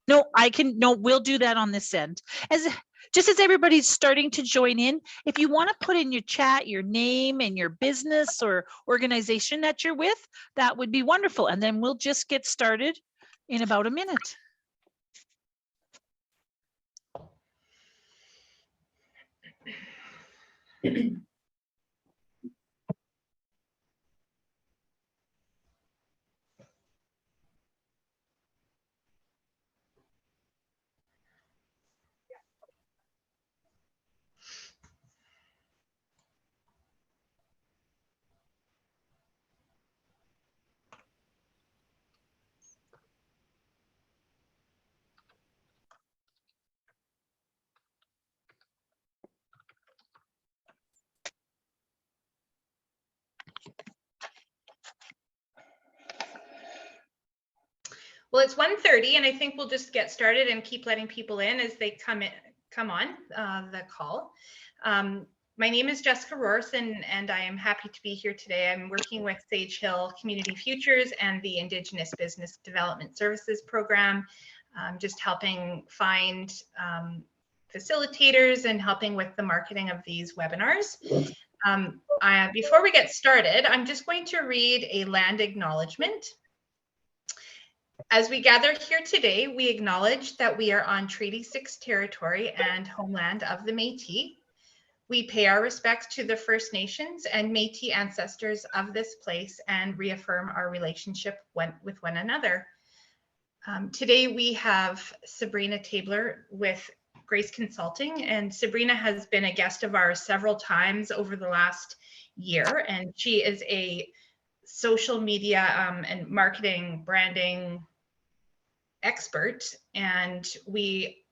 No, we'll do that on this end. Just as everybody's starting to join in, if you want to put in your chat your name and your business or organization that you're with, that would be wonderful. And then we'll just get started in about a minute. Well, it's 1:30 and I think we'll just get started and keep letting people in as they come on the call. My name is Jessica Roerson and I am happy to be here today. I'm working with Sage Hill Community Futures and the Indigenous Business Development Services Program, just helping find facilitators and helping with the marketing of these webinars. Before we get started, I'm just going to read a land acknowledgement. As we gather here today, we acknowledge that we are on Treaty 6 territory and homeland of the Métis. We pay our respects to the First Nations and Métis ancestors of this place and reaffirm our relationship with one another. Today we have Sabrina Tabler with Grace Consulting, and Sabrina has been a guest of ours several times over the last year, and she is a social media and marketing branding expert, and we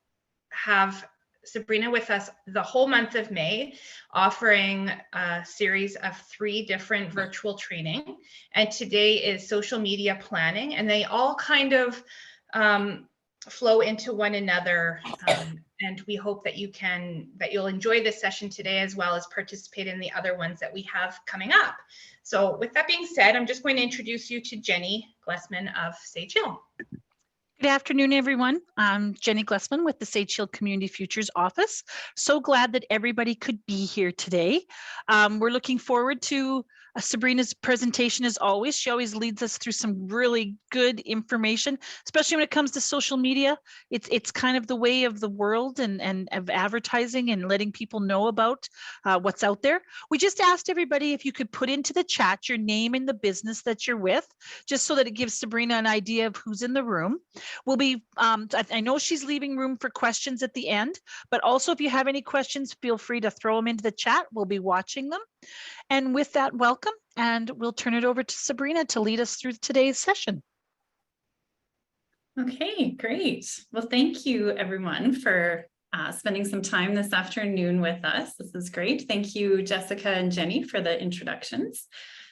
have Sabrina with us the whole month of May, offering a series of 3 different virtual training, and today is social media planning, and they all kind of flow into one another, and we hope that you'll enjoy this session today as well as participate in the other ones that we have coming up. So with that being said, I'm just going to introduce you to Jenny Glessman of Sage Hill. Good afternoon, everyone. I'm Jenny Glessman with the Sage Hill Community Futures office. So glad that everybody could be here today. We're looking forward to Sabrina's presentation as always. She always leads us through some really good information, especially when it comes to social media. It's kind of the way of the world and of advertising and letting people know about what's out there. We just asked everybody if you could put into the chat your name and the business that you're with, just so that it gives Sabrina an idea of who's in the room. We'll be, I know she's leaving room for questions at the end, but also if you have any questions, feel free to throw them into the chat. We'll be watching them. And with that, welcome, and we'll turn it over to Sabrina to lead us through today's session. Okay, great. Well, thank you everyone for spending some time this afternoon with us. This is great. Thank you, Jessica and Jenny, for the introductions.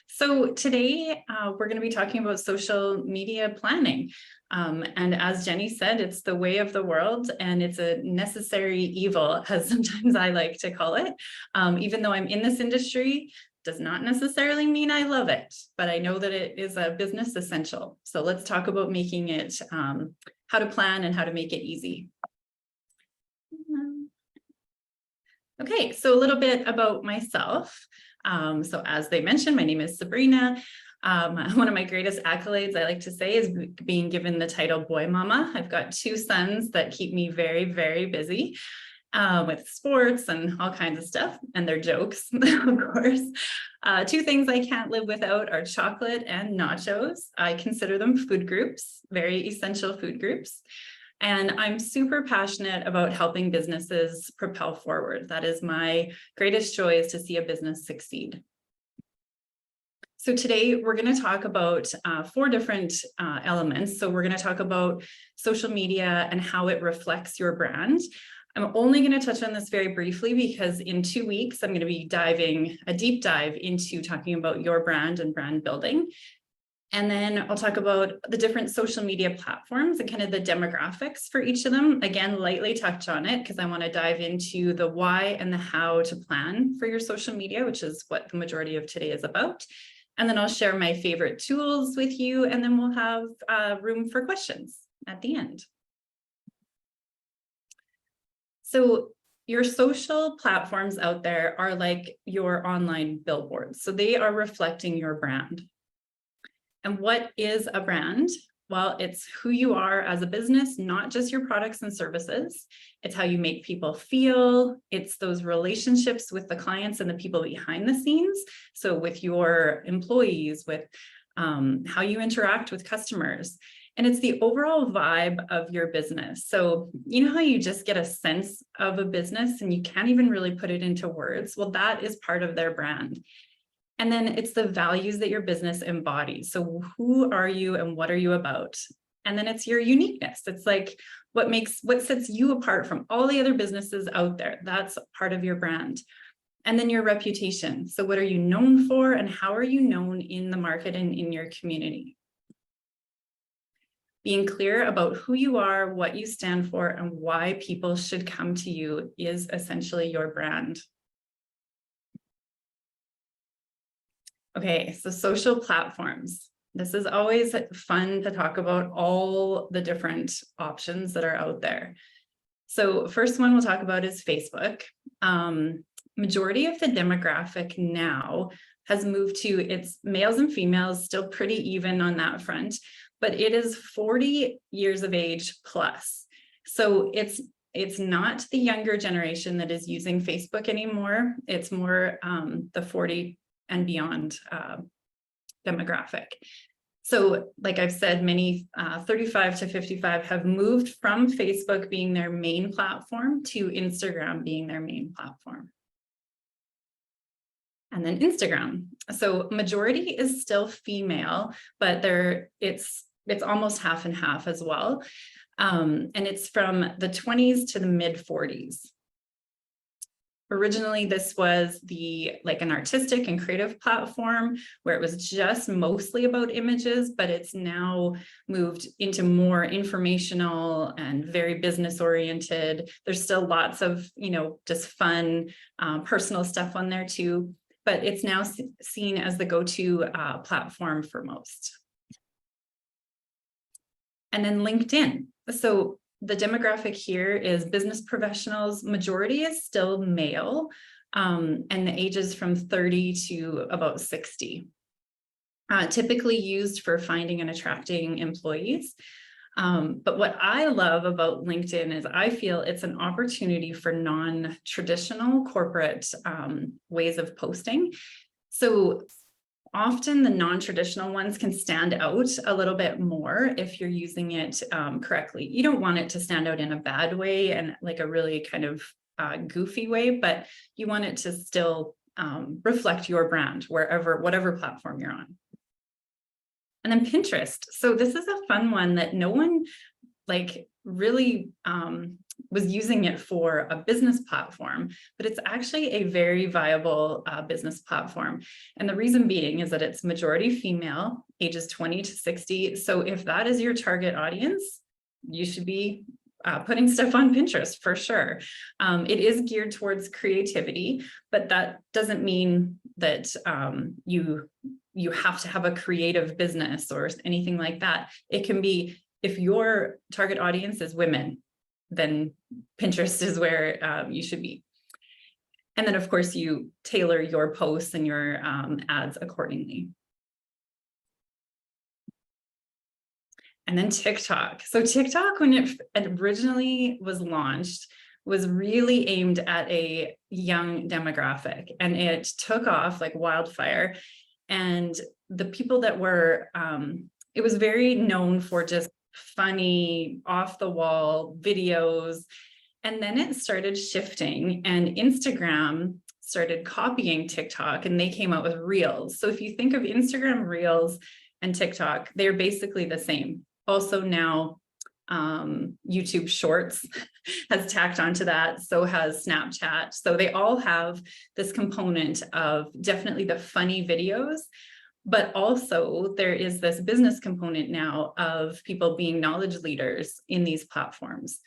So today we're going to be talking about social media planning. And as Jenny said, it's the way of the world and it's a necessary evil, as sometimes I like to call it. Even though I'm in this industry, does not necessarily mean I love it, but I know that it is a business essential. So let's talk about making it, how to plan and how to make it easy. Okay, so a little bit about myself. So as they mentioned, my name is Sabrina. One of my greatest accolades, I like to say, is being given the title Boy Mama. I've got 2 sons that keep me very, very busy with sports and all kinds of stuff, and their jokes, of course. 2 things I can't live without are chocolate and nachos. I consider them food groups, very essential food groups. And I'm super passionate about helping businesses propel forward. That is my greatest joy, is to see a business succeed. So today we're going to talk about 4 different elements. So we're going to talk about social media and how it reflects your brand. I'm only going to touch on this very briefly because in 2 weeks, I'm going to be diving a deep dive into talking about your brand and brand building. And then I'll talk about the different social media platforms and kind of the demographics for each of them. Again, lightly touch on it because I want to dive into the why and the how to plan for your social media, which is what the majority of today is about. And then I'll share my favorite tools with you, and then we'll have room for questions at the end. So your social platforms out there are like your online billboards. So they are reflecting your brand. And what is a brand? Well, it's who you are as a business, not just your products and services. It's how you make people feel. It's those relationships with the clients and the people behind the scenes. So with your employees, with how you interact with customers. And it's the overall vibe of your business. So you know how you just get a sense of a business and you can't even really put it into words? Well, that is part of their brand. And then it's the values that your business embodies. So who are you and what are you about? And then it's your uniqueness. It's like what sets you apart from all the other businesses out there. That's part of your brand. And then your reputation. So what are you known for and how are you known in the market and in your community? Being clear about who you are, what you stand for, and why people should come to you is essentially your brand. Okay, so social platforms. This is always fun to talk about all the different options that are out there. So first one we'll talk about is Facebook. Majority of the demographic now has moved to, it's males and females, still pretty even on that front, but it is 40 years of age plus. So it's not the younger generation that is using Facebook anymore. It's more the 40 and beyond demographic. So like I've said, many 35 to 55 have moved from Facebook being their main platform to Instagram being their main platform. And then Instagram. So majority is still female, but it's almost half and half as well. And it's from the 20s to the mid 40s. Originally, this was like an artistic and creative platform where it was just mostly about images, but it's now moved into more informational and very business oriented. There's still lots of, just fun, personal stuff on there too, but it's now seen as the go-to platform for most. And then LinkedIn. So the demographic here is business professionals. Majority is still male, and the ages from 30 to about 60. Typically used for finding and attracting employees. But what I love about LinkedIn is I feel it's an opportunity for non-traditional corporate ways of posting. So often the non-traditional ones can stand out a little bit more if you're using it correctly. You don't want it to stand out in a bad way and like a really kind of goofy way, but you want it to still reflect your brand whatever platform you're on. And then Pinterest. So this is a fun one that no one really was using it for a business platform, but it's actually a very viable business platform. And the reason being is that it's majority female, ages 20 to 60. So if that is your target audience, you should be putting stuff on Pinterest for sure. It is geared towards creativity, but that doesn't mean that you have to have a creative business or anything like that. It can be, if your target audience is women, then Pinterest is where you should be. And then of course you tailor your posts and your ads accordingly. And then TikTok. So TikTok, when it originally was launched, was really aimed at a young demographic, and it took off like wildfire. And the people that were, it was very known for just funny, off the wall videos. And then it started shifting, and Instagram started copying TikTok, and they came out with Reels. So if you think of Instagram Reels and TikTok, they're basically the same. Also now, YouTube Shorts has tacked onto that, so has Snapchat. So they all have this component of definitely the funny videos, but also there is this business component now of people being knowledge leaders in these platforms.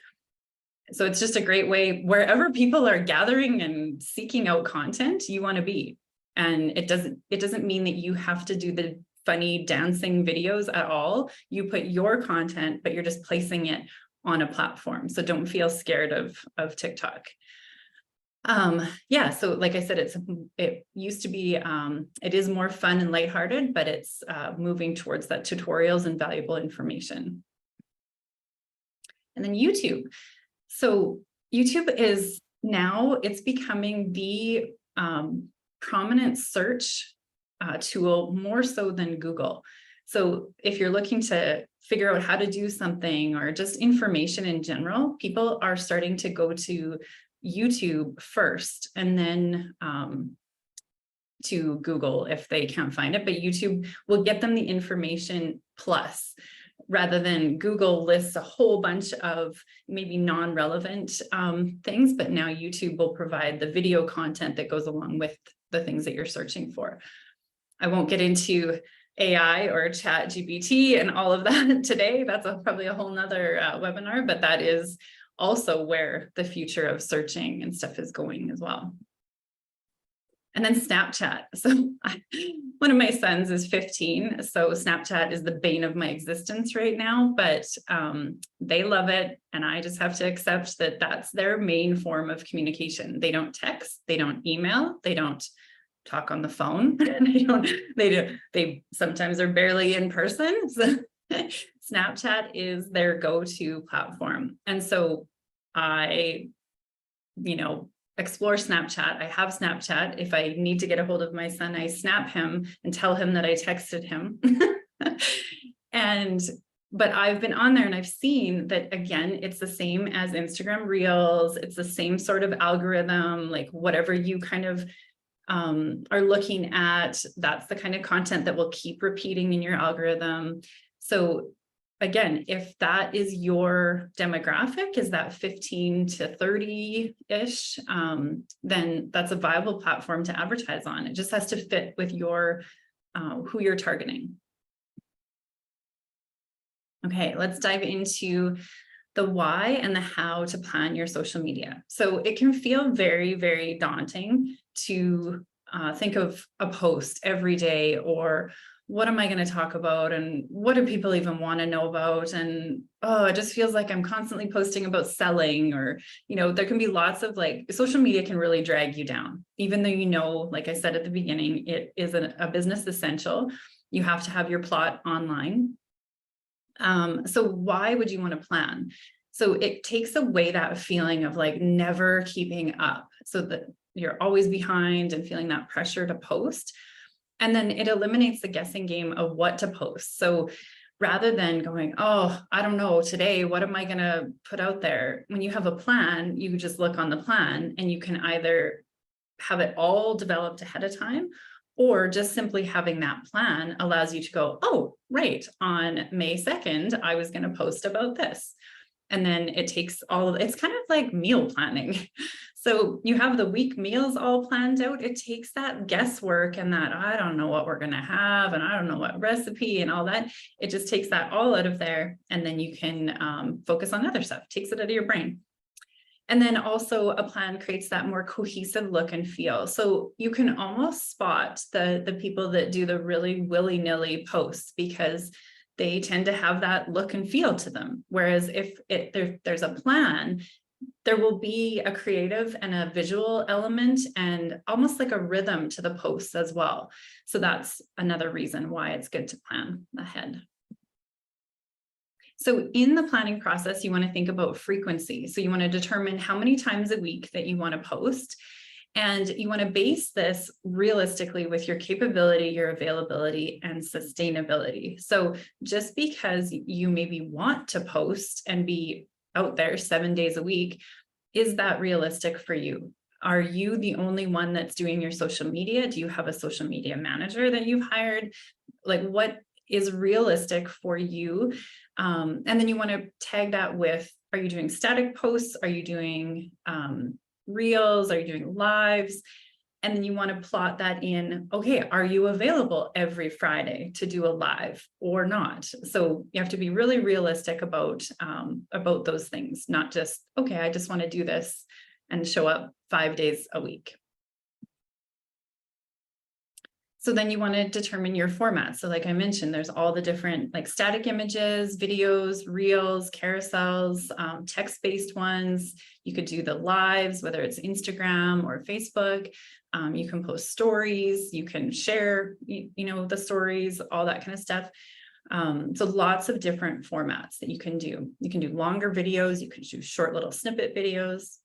So it's just a great way, wherever people are gathering and seeking out content, you want to be. And it doesn't mean that you have to do the funny dancing videos at all. You put your content, but you're just placing it on a platform. So don't feel scared of TikTok. Yeah, so like I said, it used to be, it is more fun and lighthearted, but it's moving towards that tutorials and valuable information. And then YouTube. So YouTube is now, it's becoming the prominent search tool, more so than Google. So if you're looking to figure out how to do something or just information in general, people are starting to go to YouTube first and then to Google if they can't find it, but YouTube will get them the information plus, rather than Google lists a whole bunch of maybe non-relevant things, but now YouTube will provide the video content that goes along with the things that you're searching for. I won't get into AI or chat GPT and all of that today. That's probably a whole nother webinar, but that is also where the future of searching and stuff is going as well. And then Snapchat. So one of my sons is 15. So Snapchat is the bane of my existence right now, but they love it. And I just have to accept that that's their main form of communication. They don't text, they don't email, they don't talk on the phone. They sometimes are barely in person. So Snapchat is their go-to platform. And so I, explore Snapchat. I have Snapchat. If I need to get a hold of my son, I snap him and tell him that I texted him. But I've been on there and I've seen that, again, it's the same as Instagram Reels. It's the same sort of algorithm, like whatever you kind of are looking at, that's the kind of content that will keep repeating in your algorithm. So again, if that is your demographic, is that 15 to 30-ish, then that's a viable platform to advertise on. It just has to fit with your who you're targeting. Okay, let's dive into the why and the how to plan your social media. So it can feel very, very daunting to think of a post every day, or what am I going to talk about? And what do people even want to know about? And, oh, it just feels like I'm constantly posting about selling, or, there can be lots of social media can really drag you down, even though, like I said at the beginning, it is a business essential. You have to have your plot online. So why would you want to plan? So it takes away that feeling of never keeping up, so that you're always behind and feeling that pressure to post. And then it eliminates the guessing game of what to post. So rather than going, oh, I don't know today, what am I going to put out there? When you have a plan, you just look on the plan and you can either have it all developed ahead of time, or just simply having that plan allows you to go, oh, right, on May 2nd, I was going to post about this. And then it takes it's kind of like meal planning. So you have the week meals all planned out. It takes that guesswork and that, I don't know what we're going to have, and I don't know what recipe and all that. It just takes that all out of there. And then you can focus on other stuff, takes it out of your brain. And then also a plan creates that more cohesive look and feel. So you can almost spot the people that do the really willy-nilly posts, because they tend to have that look and feel to them. Whereas if there's a plan, there will be a creative and a visual element and almost like a rhythm to the posts as well. So that's another reason why it's good to plan ahead. So in the planning process, you want to think about frequency. So you want to determine how many times a week that you want to post. And you want to base this realistically with your capability, your availability, and sustainability. So just because you maybe want to post and be out there 7 days a week, is that realistic for you? Are you the only one that's doing your social media? Do you have a social media manager that you've hired? What is realistic for you? And then you want to tag that with, are you doing static posts? Are you doing reels? Are you doing lives? And then you want to plot that in, okay, are you available every Friday to do a live or not? So you have to be really realistic about those things, not just, okay, I just want to do this and show up 5 days a week. So then you want to determine your format. So like I mentioned, there's all the different like static images, videos, reels, carousels, text-based ones. You could do the lives, whether it's Instagram or Facebook. You can post stories, you can share, the stories, all that kind of stuff. So lots of different formats that you can do. You can do longer videos, you can do short little snippet videos.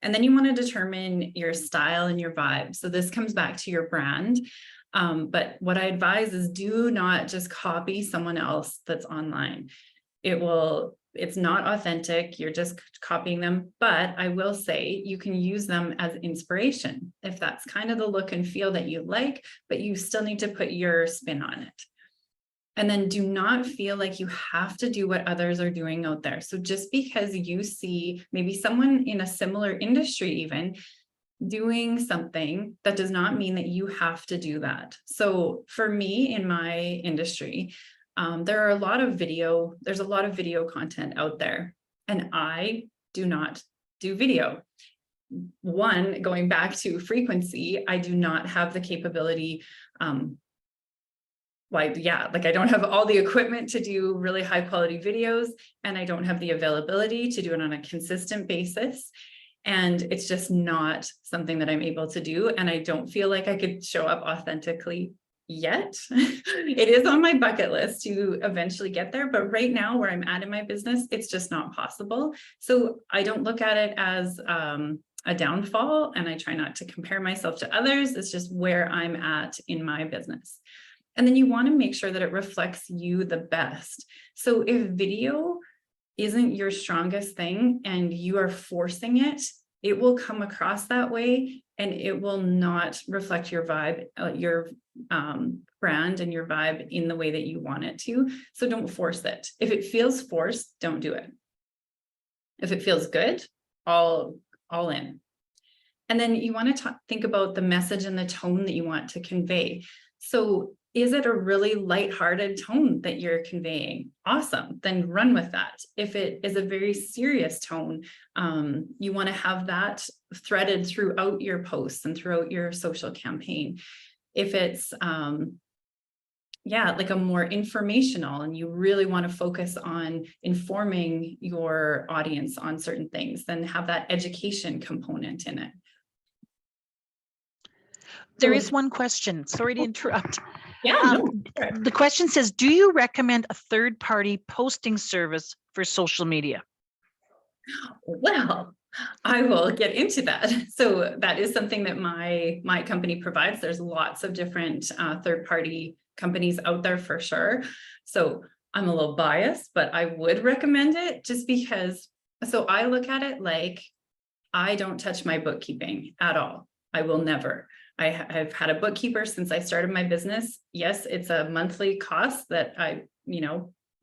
And then you want to determine your style and your vibe. So this comes back to your brand. But what I advise is do not just copy someone else that's online. It's not authentic. You're just copying them. But I will say you can use them as inspiration if that's kind of the look and feel that you like, but you still need to put your spin on it. And then do not feel like you have to do what others are doing out there. So just because you see maybe someone in a similar industry even doing something, that does not mean that you have to do that. So for me in my industry, there's a lot of video content out there, and I do not do video. One, going back to frequency, I do not have the capability, I don't have all the equipment to do really high quality videos, and I don't have the availability to do it on a consistent basis. And it's just not something that I'm able to do. And I don't feel like I could show up authentically yet. It is on my bucket list to eventually get there. But right now where I'm at in my business, it's just not possible. So I don't look at it as a downfall, and I try not to compare myself to others. It's just where I'm at in my business. And then you want to make sure that it reflects you the best. So if video isn't your strongest thing and you are forcing it, it will come across that way, and it will not reflect your vibe, your brand and your vibe in the way that you want it to. So don't force it. If it feels forced, don't do it. If it feels good, all in. And then you want to think about the message and the tone that you want to convey. So is it a really lighthearted tone that you're conveying? Awesome, then run with that. If it is a very serious tone, you want to have that threaded throughout your posts and throughout your social campaign. If it's like a more informational, and you really want to focus on informing your audience on certain things, then have that education component in it. There is one question. Sorry to interrupt. Yeah. The question says, do you recommend a third-party posting service for social media? Well, I will get into that. So that is something that my company provides. There's lots of different third-party companies out there for sure. So I'm a little biased, but I would recommend it just because. So I look at it like I don't touch my bookkeeping at all. I will never. I've had a bookkeeper since I started my business. Yes, it's a monthly cost that I,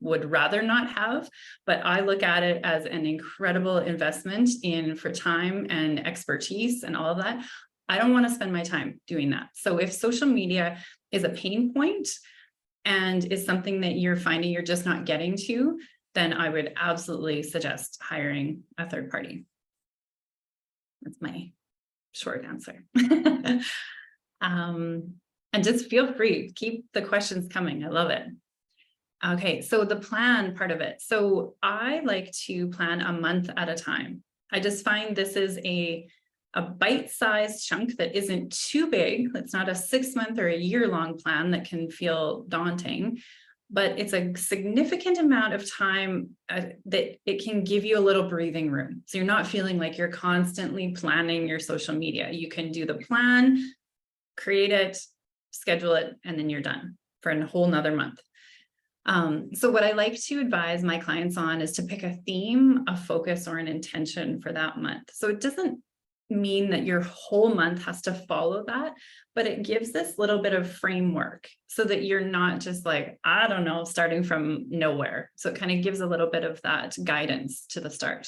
would rather not have, but I look at it as an incredible investment for time and expertise and all of that. I don't want to spend my time doing that. So if social media is a pain point and is something that you're finding you're just not getting to, then I would absolutely suggest hiring a third party. That's my short answer. And just feel free, keep the questions coming. I love it. Okay, so the plan part of it. So I like to plan a month at a time. I just find this is a bite-sized chunk that isn't too big. It's not a 6-month or a year-long plan that can feel daunting, but it's a significant amount of time that it can give you a little breathing room. So you're not feeling like you're constantly planning your social media. You can do the plan, create it, schedule it, and then you're done for a whole nother month. So what I like to advise my clients on is to pick a theme, a focus, or an intention for that month. So it doesn't mean that your whole month has to follow that, but it gives this little bit of framework so that you're not just like, I don't know, starting from nowhere. So it kind of gives a little bit of that guidance to the start.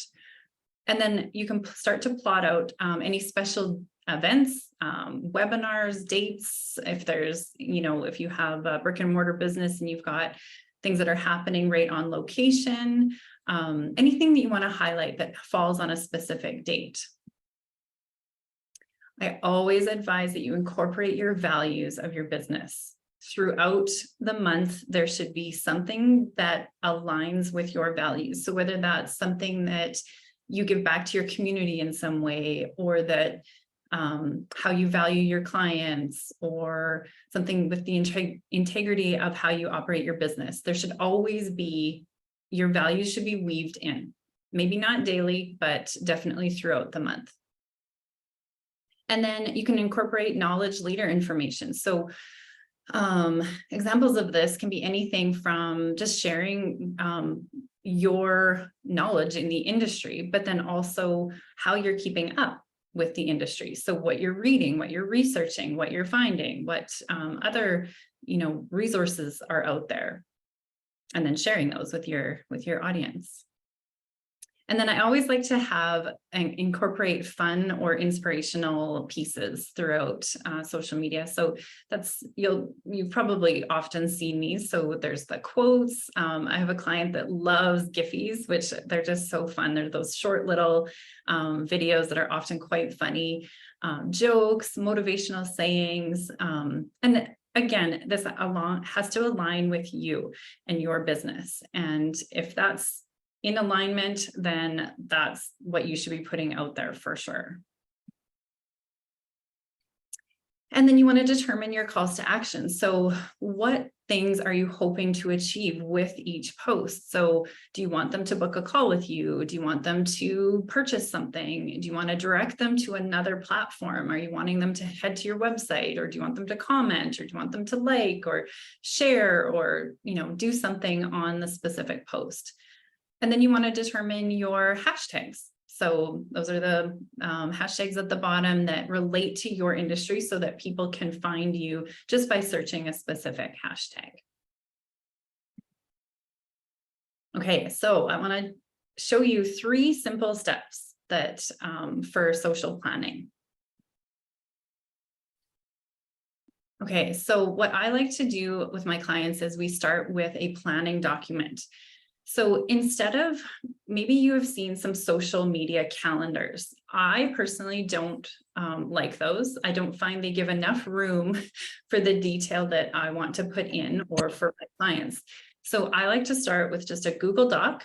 And then you can start to plot out any special events, webinars, dates. If there's, if you have a brick and mortar business and you've got things that are happening right on location, anything that you want to highlight that falls on a specific date. I always advise that you incorporate your values of your business. Throughout the month, there should be something that aligns with your values. So whether that's something that you give back to your community in some way, or that how you value your clients, or something with the integrity of how you operate your business, there should always be, your values should be weaved in. Maybe not daily, but definitely throughout the month. And then you can incorporate knowledge leader information. So examples of this can be anything from just sharing your knowledge in the industry, but then also how you're keeping up with the industry. So what you're reading, what you're researching, what you're finding, what other resources are out there, and then sharing those with your audience. And then I always like to have and incorporate fun or inspirational pieces throughout social media. So that's, you've probably often seen these. So there's the quotes. I have a client that loves Giphies, which they're just so fun. They're those short little videos that are often quite funny, jokes, motivational sayings. And again, this has to align with you and your business. And if that's in alignment, then that's what you should be putting out there for sure. And then you want to determine your calls to action. So what things are you hoping to achieve with each post? So do you want them to book a call with you? Do you want them to purchase something? Do you want to direct them to another platform? Are you wanting them to head to your website? Or do you want them to comment? Or do you want them to like or share, or do something on the specific post? And then you want to determine your hashtags. So those are the hashtags at the bottom that relate to your industry so that people can find you just by searching a specific hashtag. Okay, so I want to show you 3 simple steps that for social planning. Okay, so what I like to do with my clients is we start with a planning document. So instead of, maybe you have seen some social media calendars. I personally don't like those. I don't find they give enough room for the detail that I want to put in or for my clients. So I like to start with just a Google Doc,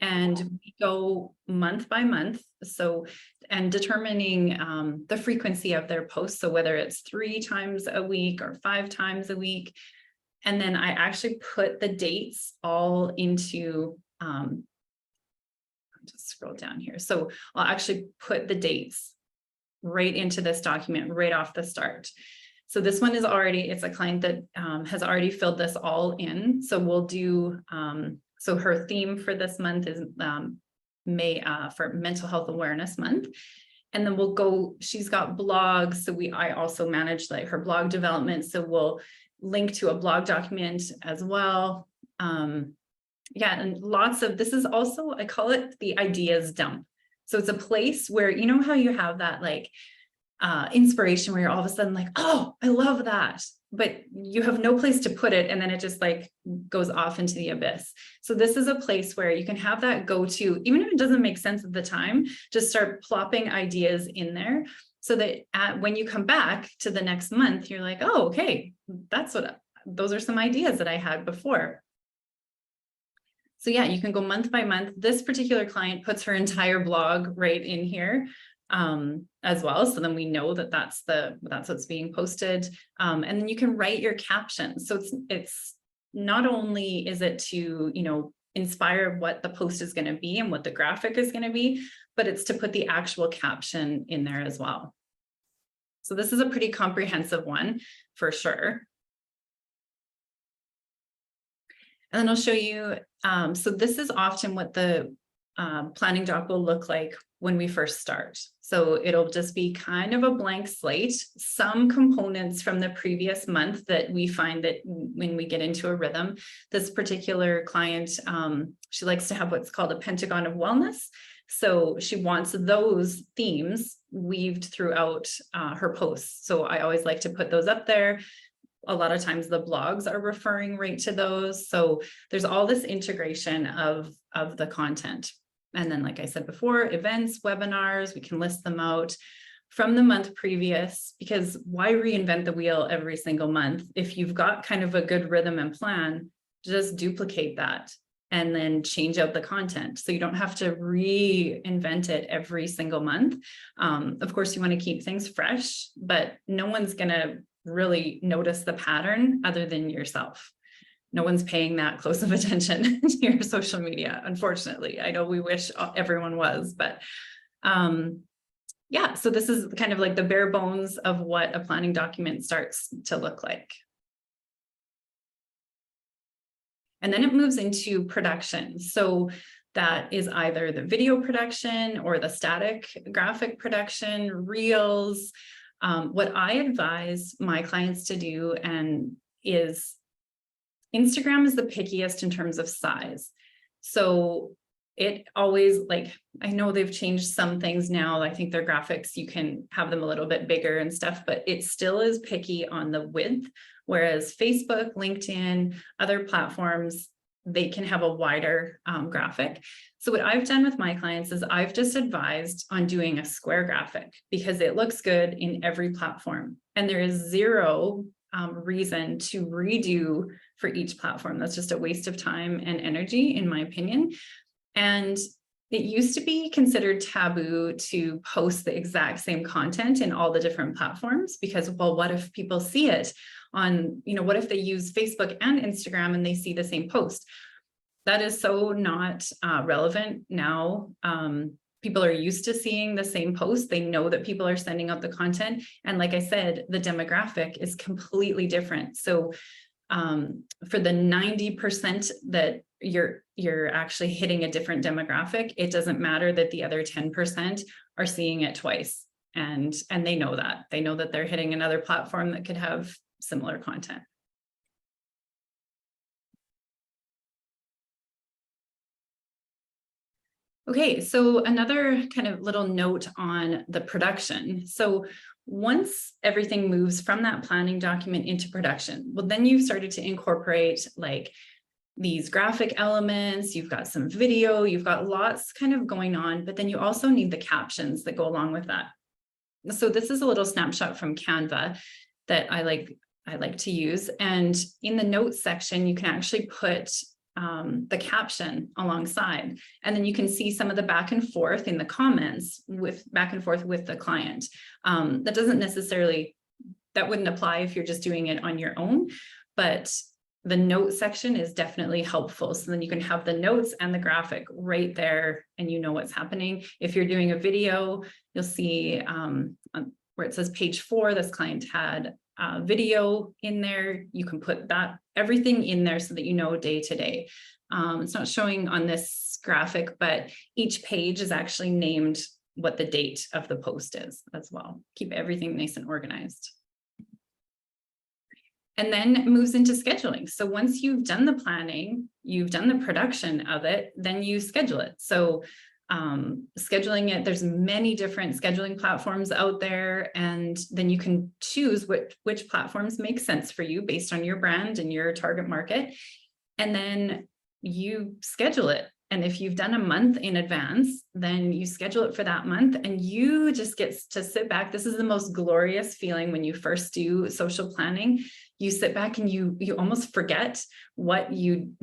and we go month by month. So, and determining the frequency of their posts. So whether it's 3 times a week or 5 times a week. And then I actually put the dates all into, I'll just scroll down here. So I'll actually put the dates right into this document right off the start. So this one is already, it's a client that has already filled this all in. So we'll do, so her theme for this month is May for Mental Health Awareness Month. And then we'll go, she's got blogs. So I also manage like her blog development. So we'll link to a blog document as well. Yeah, and lots of, this is also, I call it the ideas dump. So it's a place where, you know how you have that like inspiration where you're all of a sudden like, oh, I love that, but you have no place to put it. And then it just like goes off into the abyss. So this is a place where you can have that go to, even if it doesn't make sense at the time, just start plopping ideas in there. So that when you come back to the next month, you're like, oh, okay, those are some ideas that I had before. So yeah, you can go month by month. This particular client puts her entire blog right in here as well. So then we know that that's what's being posted. And then you can write your captions. So it's not only is it to, inspire what the post is going to be and what the graphic is going to be, but it's to put the actual caption in there as well. So this is a pretty comprehensive one for sure. And then I'll show you, so this is often what the planning doc will look like when we first start. So it'll just be kind of a blank slate, some components from the previous month that we find that when we get into a rhythm. This particular client, she likes to have what's called a pentagon of wellness. So she wants those themes weaved throughout her posts. So I always like to put those up there. A lot of times the blogs are referring right to those. So there's all this integration of the content. And then, like I said before, events, webinars, we can list them out. from the month previous, because why reinvent the wheel every single month? If you've got kind of a good rhythm and plan, just duplicate that and then change out the content. So you don't have to reinvent it every single month. Of course, you want to keep things fresh, but no one's going to really notice the pattern other than yourself. No one's paying that close of attention to your social media, unfortunately. I know we wish everyone was, but yeah, so this is kind of like the bare bones of what a planning document starts to look like. And then it moves into production. So that is either the video production or the static graphic production, reels. What I advise my clients to do is Instagram is the pickiest in terms of size. So it always, like, I know they've changed some things now. I think their graphics, you can have them a little bit bigger and stuff, but it still is picky on the width. Whereas Facebook, LinkedIn, other platforms, they can have a wider graphic. So what I've done with my clients is I've just advised on doing a square graphic because it looks good in every platform. And there is zero reason to redo for each platform. That's just a waste of time and energy, in my opinion. And it used to be considered taboo to post the exact same content in all the different platforms because, well, what if people see it on, what if they use Facebook and Instagram and they see the same post? That is so not relevant now. People are used to seeing the same post. They know that people are sending out the content. And like I said, the demographic is completely different. So for the 90% that you're actually hitting a different demographic, it doesn't matter that the other 10% are seeing it twice. And they know that. They know that they're hitting another platform that could have similar content. Okay, so another kind of little note on the production. So once everything moves from that planning document into production, well, then you've started to incorporate like these graphic elements, you've got some video, you've got lots kind of going on, but then you also need the captions that go along with that. So this is a little snapshot from Canva that I like to use. And in the notes section, you can actually put the caption alongside, and then you can see some of the back and forth in the comments with the client. That doesn't necessarily, that wouldn't apply if you're just doing it on your own, but the note section is definitely helpful. So then you can have the notes and the graphic right there and you know what's happening. If you're doing a video, you'll see where it says page 4, this client had video in there. You can put that everything in there so that you know day to day. It's not showing on this graphic, but each page is actually named what the date of the post is as well. Keep everything nice and organized. And then it moves into scheduling. So once you've done the planning, you've done the production of it, then you schedule it. So scheduling it, there's many different scheduling platforms out there, and then you can choose which platforms make sense for you based on your brand and your target market. And then you schedule it. And if you've done a month in advance, then you schedule it for that month and you just get to sit back. This is the most glorious feeling when you first do social planning. You sit back and you almost forget what you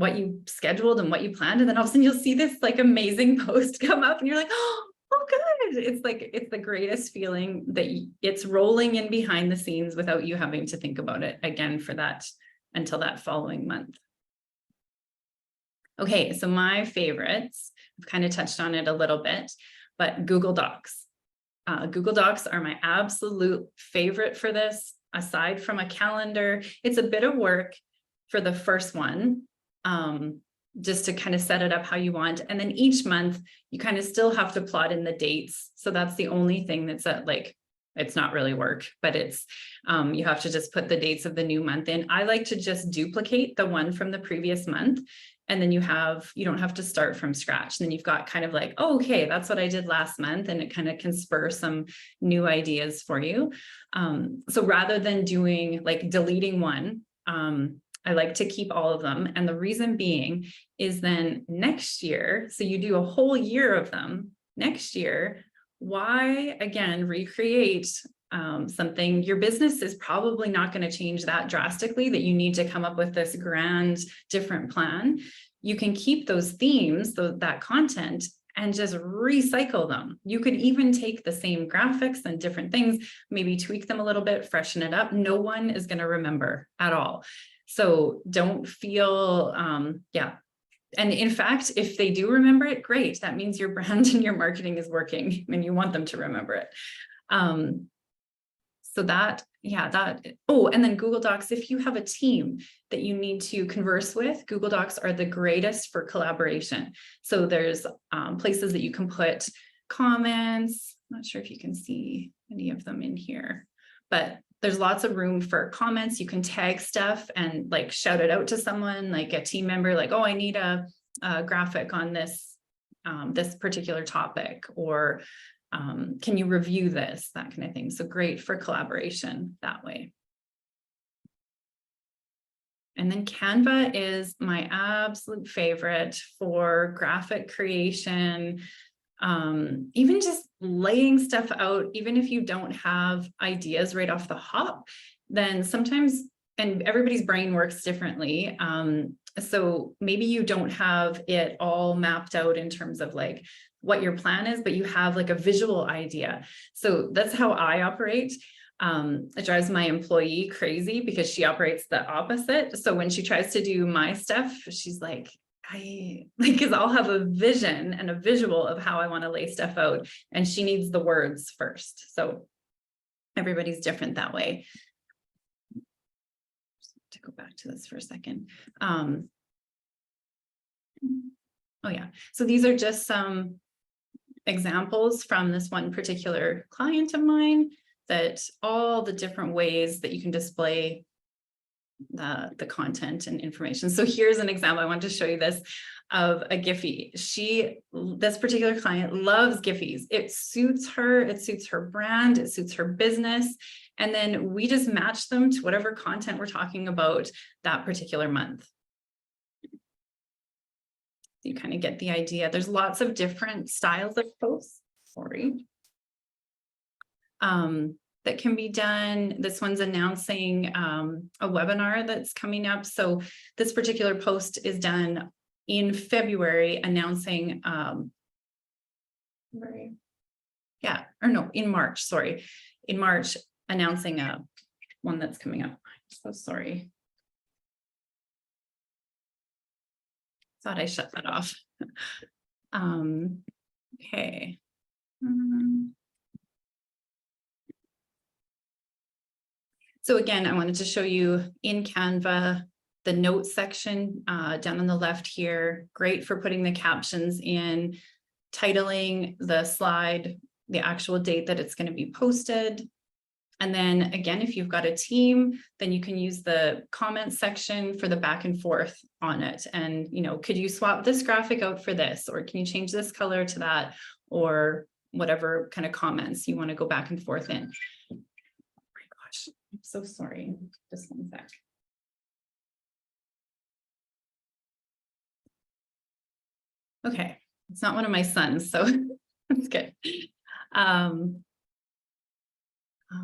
scheduled and what you planned. And then all of a sudden you'll see this like amazing post come up and you're like, oh good. It's the greatest feeling that it's rolling in behind the scenes without you having to think about it again for that until that following month. Okay, so my favorites, I've kind of touched on it a little bit, but Google Docs. Google Docs are my absolute favorite for this, aside from a calendar. It's a bit of work for the first one, just to kind of set it up how you want. And then each month, you kind of still have to plot in the dates. So that's the only thing that's it's not really work, but it's, you have to just put the dates of the new month in. I like to just duplicate the one from the previous month. And then you don't have to start from scratch. And then you've got kind of like, oh, okay, that's what I did last month. And it kind of can spur some new ideas for you. So rather than doing like deleting one, I like to keep all of them. And the reason being is then next year, so you do a whole year of them, next year, why, again, recreate something? Your business is probably not going to change that drastically that you need to come up with this grand, different plan. You can keep those themes, that content, and just recycle them. You could even take the same graphics and different things, maybe tweak them a little bit, freshen it up. No one is going to remember at all. So don't feel, And in fact, if they do remember it, great. That means your brand and your marketing is working and you want them to remember it. So that, oh, and then Google Docs, if you have a team that you need to converse with, Google Docs are the greatest for collaboration. So there's places that you can put comments. I'm not sure if you can see any of them in here, but there's lots of room for comments. You can tag stuff and like shout it out to someone, like a team member, like, oh, I need a graphic on this, this particular topic, or can you review this, that kind of thing. So great for collaboration that way. And then Canva is my absolute favorite for graphic creation. Even just laying stuff out, even if you don't have ideas right off the hop, then sometimes, and everybody's brain works differently. So maybe you don't have it all mapped out in terms of like what your plan is, but you have like a visual idea. So that's how I operate. It drives my employee crazy because she operates the opposite. So when she tries to do my stuff, she's like, because I'll have a vision and a visual of how I want to lay stuff out, and she needs the words first. So everybody's different that way. To go back to this for a second. Oh yeah, so these are just some examples from this one particular client of mine, that all the different ways that you can display the content and information. So here's an example. I want to show you this of a Giphy. This particular client loves Giphies. It suits her brand, it suits her business. And then we just match them to whatever content we're talking about that particular month. You kind of get the idea. There's lots of different styles of posts, that can be done. This one's announcing a webinar that's coming up. So this particular post is done in February, announcing, in March, sorry. In March, announcing one that's coming up. So sorry. Thought I shut that off. Okay. So again, I wanted to show you in Canva, the notes section down on the left here. Great for putting the captions in, titling the slide, the actual date that it's going to be posted. And then again, if you've got a team, then you can use the comment section for the back and forth on it. And, could you swap this graphic out for this, or can you change this color to that, or whatever kind of comments you want to go back and forth in. Oh my gosh, I'm so sorry. Just one sec. Okay, it's not one of my sons, so that's good.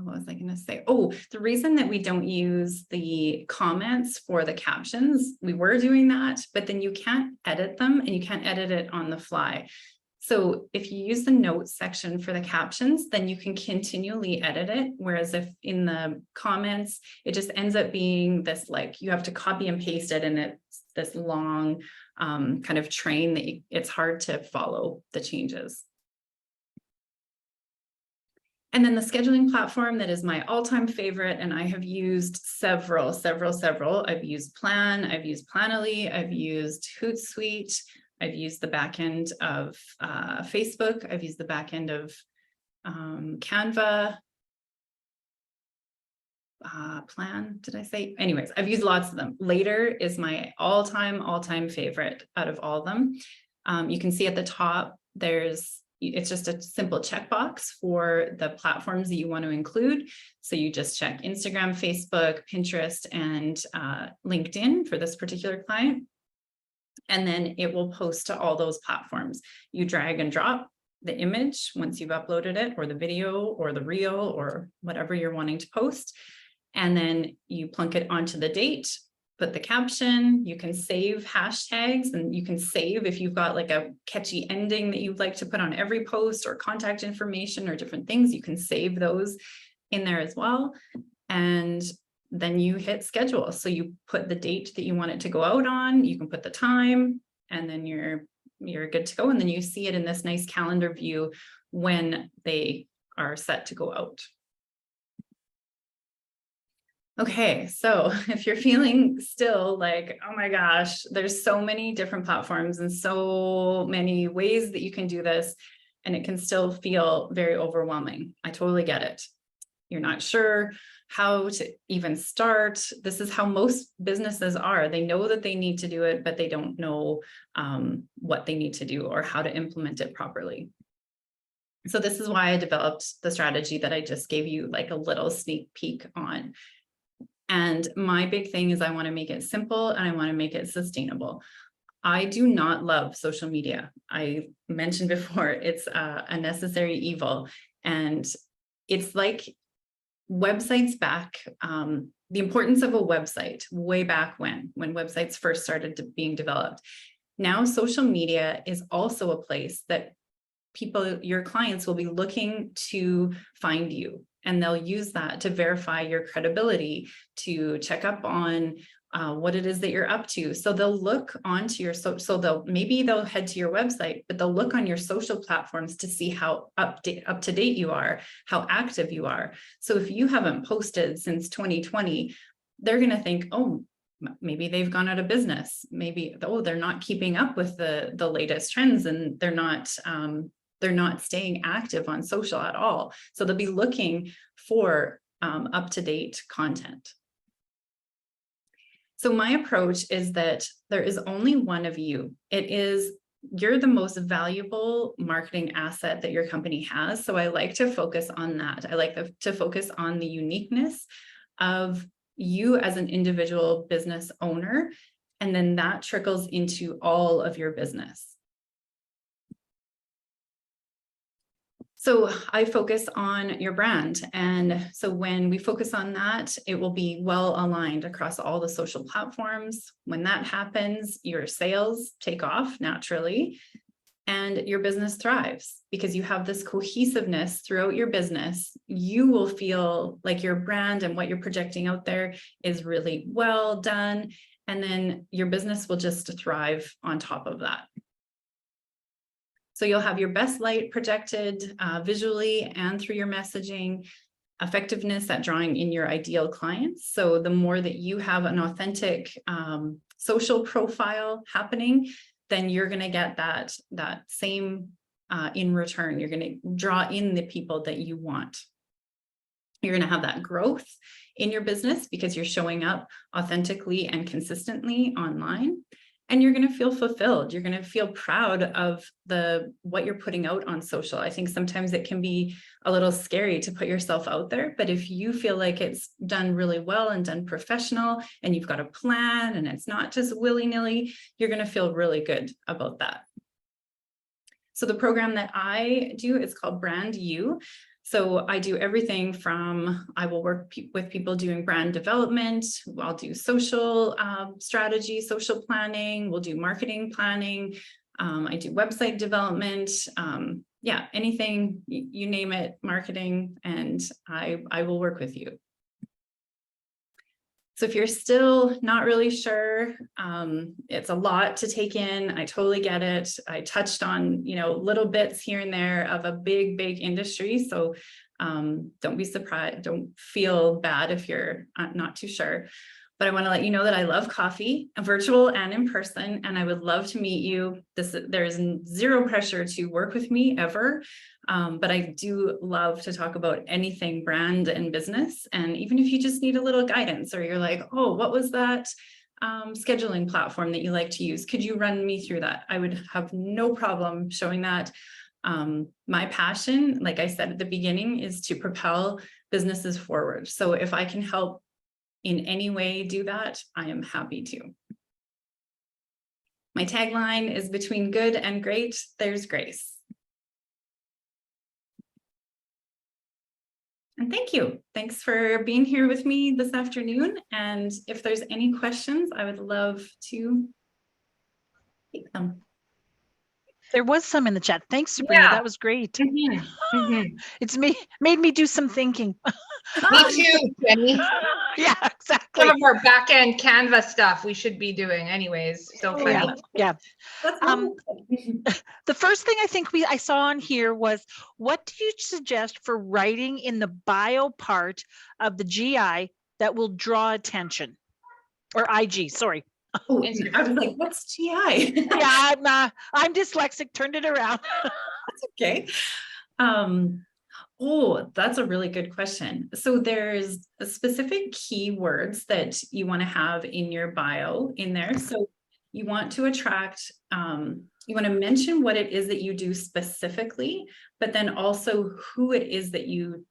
What was I going to say? Oh, the reason that we don't use the comments for the captions, we were doing that, but then you can't edit them and you can't edit it on the fly. So if you use the notes section for the captions, then you can continually edit it. Whereas if in the comments, it just ends up being this, like, you have to copy and paste it, and it's this long kind of train that it's hard to follow the changes. And then the scheduling platform that is my all-time favorite, and I have used several. I've used Plan, I've used Planoly, I've used Hootsuite, I've used the back end of Facebook, I've used the back end of Canva. Plan, did I say? Anyways, I've used lots of them. Later is my all-time favorite out of all of them. You can see at the top, it's just a simple checkbox for the platforms that you want to include. So you just check Instagram, Facebook, Pinterest, and LinkedIn for this particular client. And then it will post to all those platforms. You drag and drop the image once you've uploaded it, or the video or the reel or whatever you're wanting to post. And then you plunk it onto the date, put the caption, you can save hashtags, and you can save if you've got like a catchy ending that you'd like to put on every post, or contact information or different things, you can save those in there as well. And then you hit schedule. So you put the date that you want it to go out on, you can put the time, and then you're good to go. And then you see it in this nice calendar view when they are set to go out. Okay, so if you're feeling still like, oh my gosh, there's so many different platforms and so many ways that you can do this, and it can still feel very overwhelming. I totally get it. You're not sure how to even start. This is how most businesses are. They know that they need to do it, but they don't know what they need to do or how to implement it properly. So this is why I developed the strategy that I just gave you like a little sneak peek on. And my big thing is I want to make it simple and I want to make it sustainable. I do not love social media. I mentioned before, it's a necessary evil. And it's like websites back, the importance of a website way back when websites first started being developed. Now, social media is also a place that people, your clients, will be looking to find you. And they'll use that to verify your credibility, to check up on what it is that you're up to. So they'll look onto your, maybe they'll head to your website, but they'll look on your social platforms to see how up to date you are, how active you are. So if you haven't posted since 2020, they're going to think, oh, maybe they've gone out of business. Maybe, oh, they're not keeping up with the latest trends, and they're not staying active on social at all. So they'll be looking for up-to-date content. So my approach is that there is only one of you. You're the most valuable marketing asset that your company has. So I like to focus on that. I like to focus on the uniqueness of you as an individual business owner. And then that trickles into all of your business. So I focus on your brand. And so when we focus on that, it will be well aligned across all the social platforms. When that happens, your sales take off naturally and your business thrives because you have this cohesiveness throughout your business. You will feel like your brand and what you're projecting out there is really well done. And then your business will just thrive on top of that. So you'll have your best light projected visually and through your messaging, effectiveness at drawing in your ideal clients. So the more that you have an authentic social profile happening, then you're going to get that same in return. You're going to draw in the people that you want. You're going to have that growth in your business because you're showing up authentically and consistently online. And you're going to feel fulfilled. You're going to feel proud of what you're putting out on social. I think sometimes it can be a little scary to put yourself out there, but if you feel like it's done really well and done professional and you've got a plan and it's not just willy-nilly, you're going to feel really good about that. So the program that I do is called Brand You. So I do everything from, I will work with people doing brand development. I'll do social strategy, social planning. We'll do marketing planning. I do website development. Yeah, anything, you name it, marketing, and I will work with you. So if you're still not really sure, it's a lot to take in. I totally get it. I touched on, little bits here and there of a big, big industry. So don't be surprised. Don't feel bad if you're not too sure. But I want to let you know that I love coffee, virtual and in person, and I would love to meet you. There is zero pressure to work with me ever, but I do love to talk about anything brand and business. And even if you just need a little guidance, or you're like, oh, what was that scheduling platform that you like to use? Could you run me through that? I would have no problem showing that. My passion, like I said at the beginning, is to propel businesses forward. So if I can help in any way do that, I am happy to. My tagline is between good and great, there's grace. And thank you. Thanks for being here with me this afternoon. And if there's any questions, I would love to take them. There was some in the chat. Thanks, Sabrina. Yeah. That was great. Mhm, mhm. It's made me do some thinking. Me too, Jenny. Yeah, Some exactly. of our back end Canva stuff we should be doing anyways. So funny. Yeah, yeah. That's wonderful. The first thing I think I saw on here was, what do you suggest for writing in the bio part of the GI that will draw attention? Or IG, sorry. Oh, I was like, what's GI? Yeah, I'm dyslexic, turned it around. That's okay. Oh, that's a really good question. So there's specific keywords that you want to have in your bio in there. So you want to attract, you want to mention what it is that you do specifically, but then also who it is that you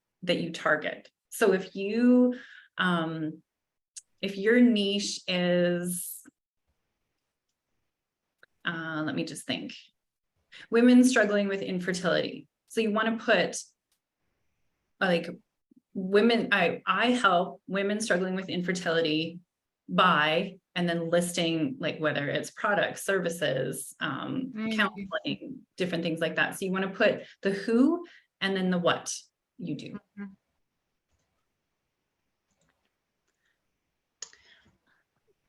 target. So if you, if your niche is, let me just think, women struggling with infertility. So you want to put like women, I help women struggling with infertility by, and then listing like whether it's products, services, counseling, different things like that. So you want to put the who and then the what you do.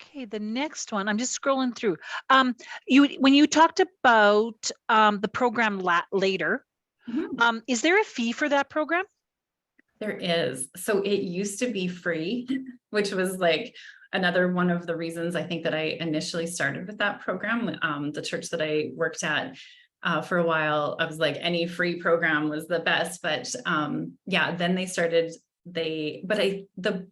Okay, the next one, I'm just scrolling through. When you talked about the program later, is there a fee for that program? There is. So it used to be free, which was like another one of the reasons I think that I initially started with that program. The church that I worked at for a while, I was like, any free program was the best. But yeah, then they started, the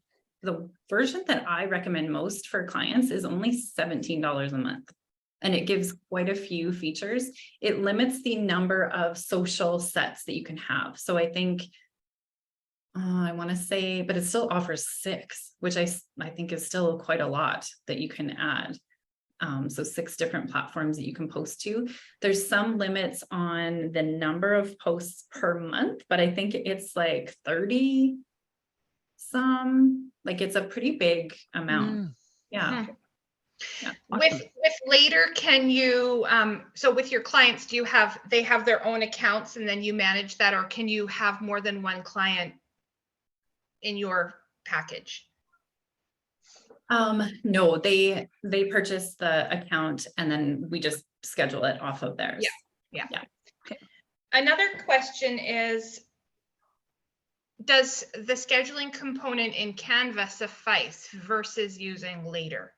version that I recommend most for clients is only $17 a month. And it gives quite a few features. It limits the number of social sets that you can have. So I think, I want to say, but it still offers 6, which I think is still quite a lot that you can add. So 6 different platforms that you can post to. There's some limits on the number of posts per month, but I think it's like 30 some, like it's a pretty big amount. Yeah. Yeah. With later, can you, so with your clients, do you have, they have their own accounts and then you manage that, or can you have more than one client in your package? No, they purchase the account and then we just schedule it off of theirs. Yeah. Okay. Another question is, does the scheduling component in Canva suffice versus using later?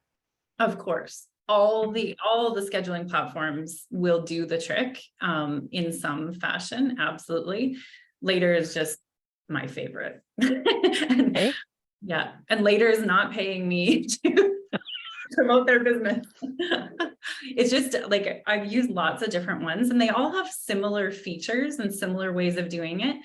Of course, all the scheduling platforms will do the trick in some fashion. Absolutely. Later is just my favorite. Okay. Yeah, and later is not paying me to promote their business. It's just like I've used lots of different ones and they all have similar features and similar ways of doing it.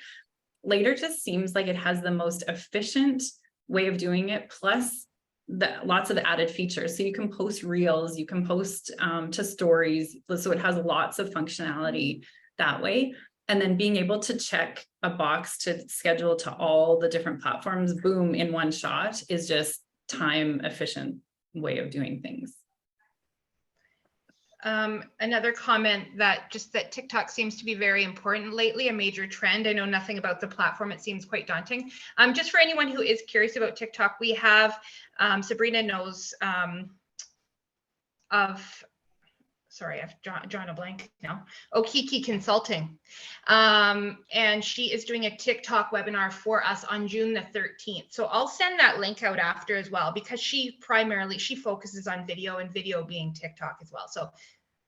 Later just seems like it has the most efficient way of doing it, plus lots of added features. So you can post reels, you can post to stories. So it has lots of functionality that way. And then being able to check a box to schedule to all the different platforms, boom, in one shot is just time efficient way of doing things. Another comment that TikTok seems to be very important lately, a major trend. I know nothing about the platform. It seems quite daunting. Just for anyone who is curious about TikTok, we have, Sabrina knows of, sorry, I've drawn a blank now. Okiki Consulting. And she is doing a TikTok webinar for us on June the 13th. So I'll send that link out after as well, because she focuses on video and video being TikTok as well. So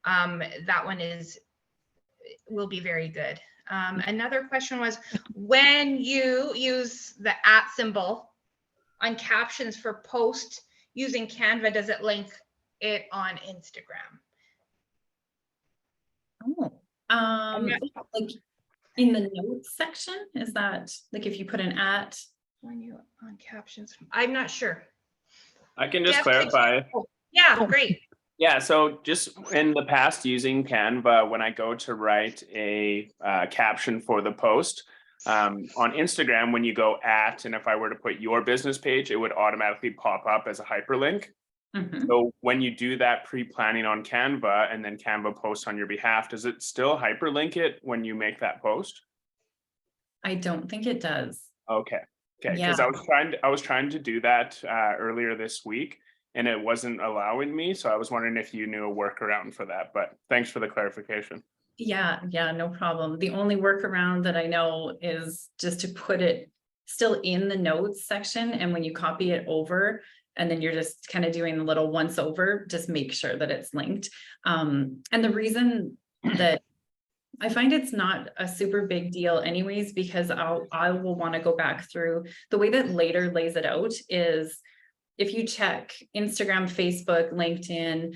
that one will be very good. Another question was, when you use the @ symbol on captions for posts using Canva, does it link it on Instagram? Oh, like in the notes section, is that like if you put an @ when you on captions? I'm not sure. I can just Jeff, clarify. Yeah, great. Yeah, so just in the past using Canva, when I go to write a caption for the post, On Instagram, when you go at, and if I were to put your business page, it would automatically pop up as a hyperlink. Mhm. So when you do that pre-planning on Canva and then Canva posts on your behalf, does it still hyperlink it when you make that post? I don't think it does. Okay. Okay. Yeah. Because I was trying to do that earlier this week and it wasn't allowing me. So I was wondering if you knew a workaround for that, but thanks for the clarification. Yeah, no problem. The only workaround that I know is just to put it still in the notes section, and when you copy it over, and then you're just kind of doing a little once over, just make sure that it's linked. And the reason that I find it's not a super big deal anyways, because I will want to go back through the way that Later lays it out is if you check Instagram, Facebook, LinkedIn,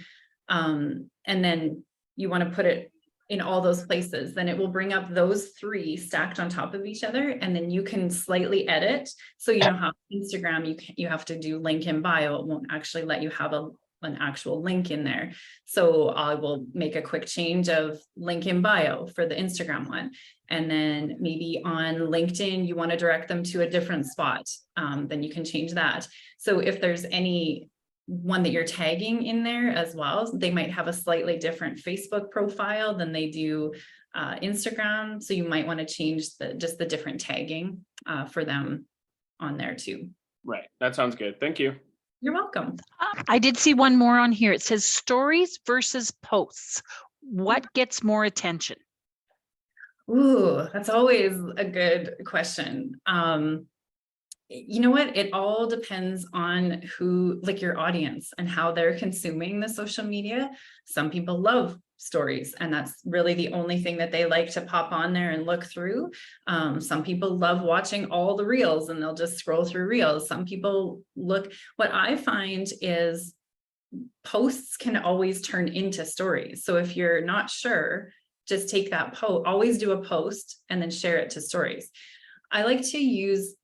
and then you want to put it in all those places, then it will bring up those three stacked on top of each other, and then you can slightly edit. So you know how Instagram, you have to do link in bio, it won't actually let you have an actual link in there. So I will make a quick change of link in bio for the Instagram one. And then maybe on LinkedIn, you want to direct them to a different spot, then you can change that. So if there's any one that you're tagging in there as well, they might have a slightly different Facebook profile than they do Instagram. So you might want to change just the different tagging for them on there too. Right. That sounds good. Thank you. You're welcome. I did see one more on here. It says stories versus posts. What gets more attention? Ooh, that's always a good question. You know what? It all depends on who, like your audience and how they're consuming the social media. Some people love stories, and that's really the only thing that they like to pop on there and look through. Some people love watching all the reels and they'll just scroll through reels. Some people what I find is posts can always turn into stories. So if you're not sure, just take that post, always do a post and then share it to stories. I like to use,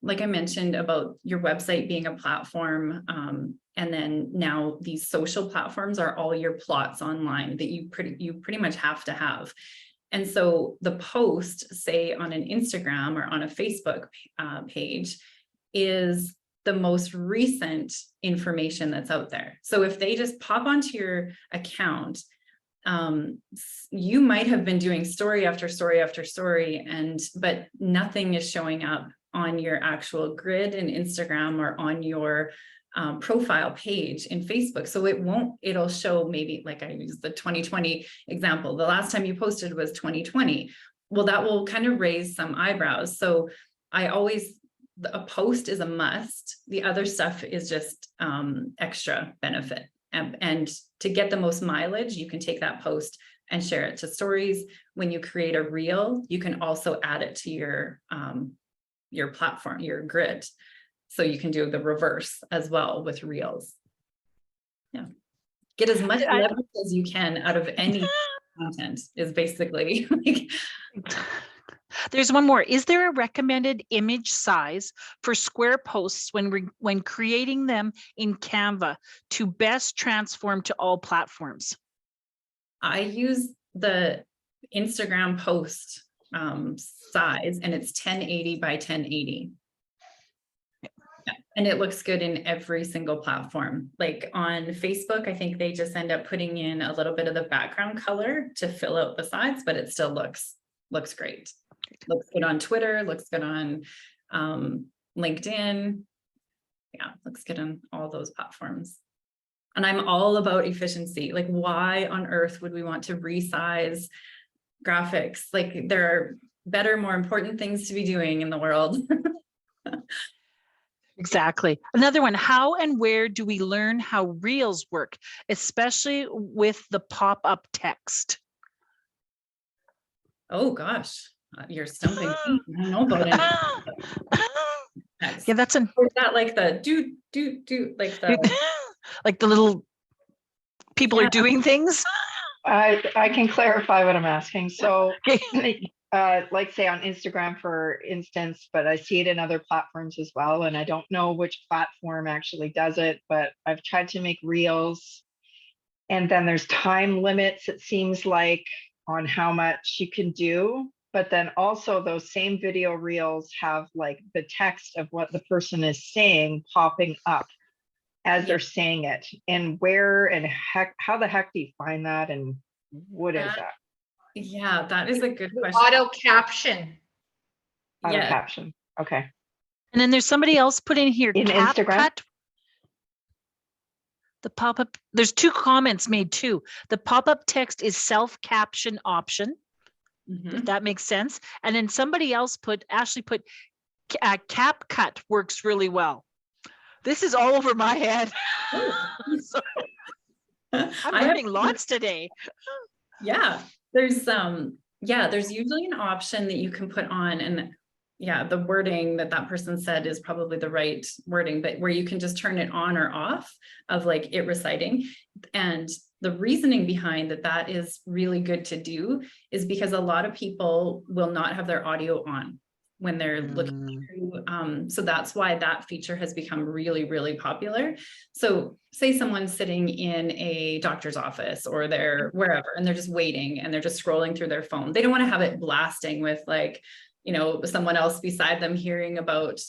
like I mentioned about your website being a platform, and then now these social platforms are all your plots online that you pretty much have to have. And so the post, say on an Instagram or on a Facebook page, is the most recent information that's out there. So if they just pop onto your account, you might have been doing story after story after story, but nothing is showing up on your actual grid in Instagram or on your profile page in Facebook. So it'll show maybe, like I used the 2020 example, the last time you posted was 2020. Well, that will kind of raise some eyebrows. So a post is a must. The other stuff is just extra benefit. And to get the most mileage, you can take that post and share it to stories. When you create a reel, you can also add it to your platform, your grid. So you can do the reverse as well with reels. Yeah. Get as much leverage as you can out of any content is basically like. There's one more. Is there a recommended image size for square posts when creating them in Canva to best transform to all platforms? I use the Instagram post size, and it's 1080 by 1080. Yeah. And it looks good in every single platform. Like on Facebook, I think they just end up putting in a little bit of the background color to fill out the sides, but it still looks great. Looks good on Twitter, looks good on LinkedIn. Yeah, looks good on all those platforms. And I'm all about efficiency. Like, why on earth would we want to resize graphics? Like, there are better, more important things to be doing in the world. Exactly. Another one, how and where do we learn how reels work, especially with the pop-up text? Oh gosh, you're stumping me. I don't know about it. Yeah, that's Is that like the do like the like the little people are doing things? I can clarify what I'm asking. So like say on Instagram, for instance, but I see it in other platforms as well. And I don't know which platform actually does it, but I've tried to make reels. And then there's time limits, it seems like, on how much you can do. but then also those same video reels have like the text of what the person is saying popping up as they're saying it. And where and how the heck do you find that? And what is that? Yeah, that is a good question. Auto caption. Auto Yeah. caption. Okay. And then there's somebody else put in here. In Instagram? CapCut. The pop-up, there's 2 comments made too. The pop-up text is self-caption option, if that makes sense. And then somebody else Ashley put, CapCut works really well. This is all over my head. So, I'm learning lots today. Yeah, there's usually an option that you can put on, and yeah, the wording that person said is probably the right wording, but where you can just turn it on or off of like it reciting. And the reasoning behind that is really good to do is because a lot of people will not have their audio on when they're looking through. So that's why that feature has become really, really popular. So say someone's sitting in a doctor's office or they're wherever, and they're just waiting and they're just scrolling through their phone. They don't want to have it blasting with like, you know, someone else beside them hearing about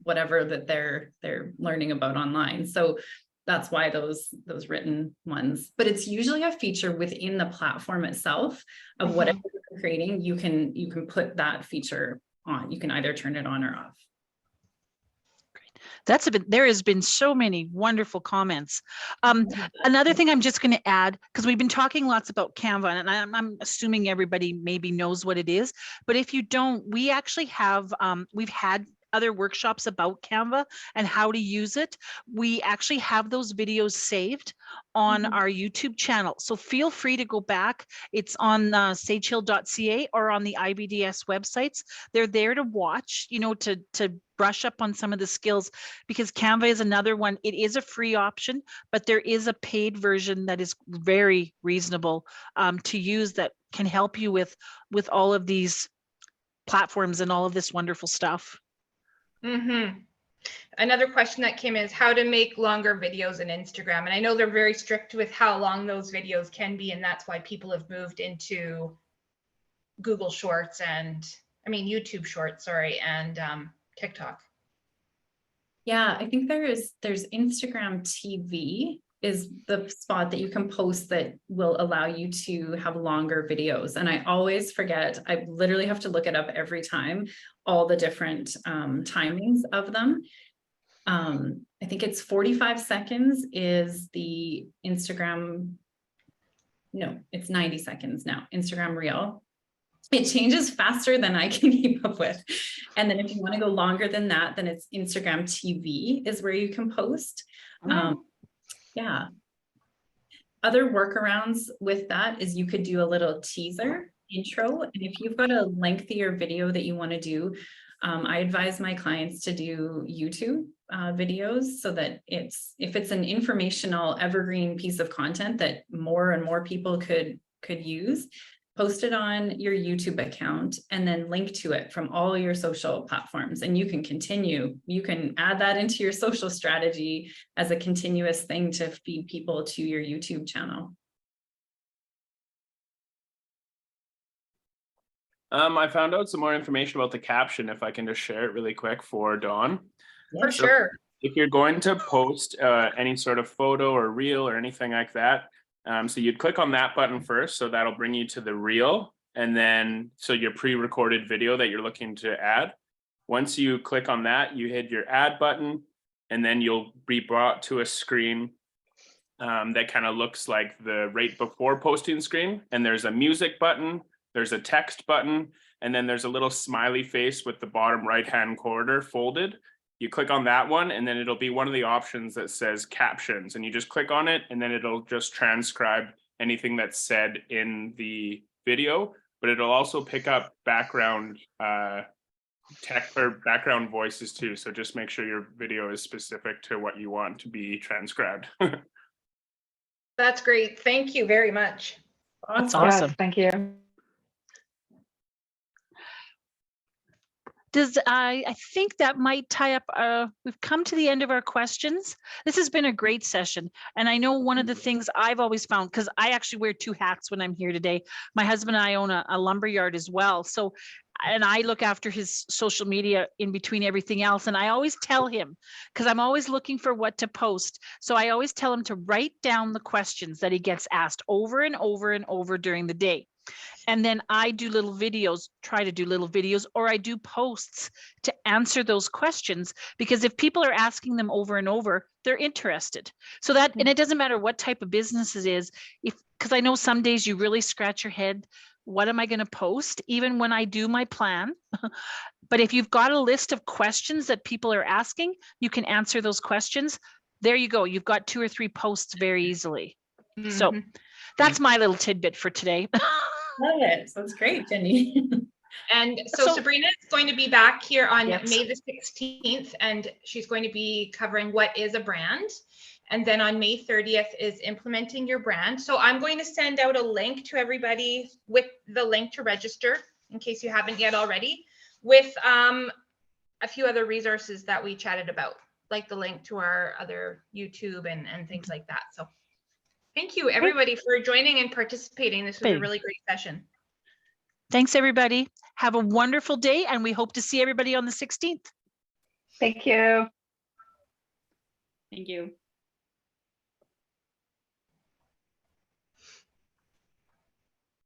whatever that they're learning about online. So that's why those written ones, but it's usually a feature within the platform itself of whatever you're creating. You can put that feature on. You can either turn it on or off. There has been so many wonderful comments. Another thing I'm just going to add, because we've been talking lots about Canva, and I'm assuming everybody maybe knows what it is, but if you don't, we actually have, we've had other workshops about Canva and how to use it. We actually have those videos saved on our YouTube channel. So feel free to go back. It's on sagehill.ca or on the IBDS websites. They're there to watch, you know, to brush up on some of the skills, because Canva is another one. It is a free option, but there is a paid version that is very reasonable to use, that can help you with all of these platforms and all of this wonderful stuff. Another question that came in is how to make longer videos in Instagram. And I know they're very strict with how long those videos can be, and that's why people have moved into Google Shorts and, I mean, YouTube Shorts, sorry, and TikTok. Yeah, I think there's Instagram TV is the spot that you can post that will allow you to have longer videos. And I always forget, I literally have to look it up every time, all the different timings of them. I think it's 45 seconds is the Instagram, no, it's 90 seconds now, Instagram Reel. It changes faster than I can keep up with. And then if you want to go longer than that, then it's Instagram TV is where you can post. Yeah. Other workarounds with that is you could do a little teaser intro. And if you've got a lengthier video that you want to do, I advise my clients to do YouTube videos so that if it's an informational evergreen piece of content that more and more people could use, post it on your YouTube account and then link to it from all your social platforms. And you can add that into your social strategy as a continuous thing to feed people to your YouTube channel. I found out some more information about the caption, if I can just share it really quick for Dawn. For sure. If you're going to post any sort of photo or reel or anything like that, so you'd click on that button first, so that'll bring you to the reel, and then so your pre-recorded video that you're looking to add. Once you click on that, you hit your add button, and then you'll be brought to a screen that kind of looks like the right before posting screen, and there's a music button, there's a text button, and then there's a little smiley face with the bottom right-hand corner folded. You click on that one, and then it'll be one of the options that says captions, and you just click on it, and then it'll just transcribe anything that's said in the video, but it'll also pick up background text or background voices too. So just make sure your video is specific to what you want to be transcribed. That's great. Thank you very much. That's awesome. Yes, thank you. I think that might tie up, we've come to the end of our questions. This has been a great session. And I know one of the things I've always found, because I actually wear two hats when I'm here today. My husband and I own a lumber yard as well. So, and I look after his social media in between everything else. And I always tell him, because I'm always looking for what to post. So I always tell him to write down the questions that he gets asked over and over and over during the day. And then I do little videos, try to do little videos, or I do posts to answer those questions, because if people are asking them over and over, they're interested. So that, and it doesn't matter what type of business it is, because I know some days you really scratch your head, what am I going to post, even when I do my plan? But if you've got a list of questions that people are asking, you can answer those questions. There you go. You've got 2 or 3 posts very easily. So that's my little tidbit for today. Love it. Sounds great, Jenny. And so Sabrina is going to be back here on Yes. May the 16th, and she's going to be covering what is a brand. And then on May 30th is implementing your brand. So I'm going to send out a link to everybody with the link to register, in case you haven't yet already, with a few other resources that we chatted about, like the link to our other YouTube and things like that. So thank you everybody for joining and participating. This was a really great session. Thanks, everybody. Have a wonderful day, and we hope to see everybody on the 16th. Thank you. Thank you.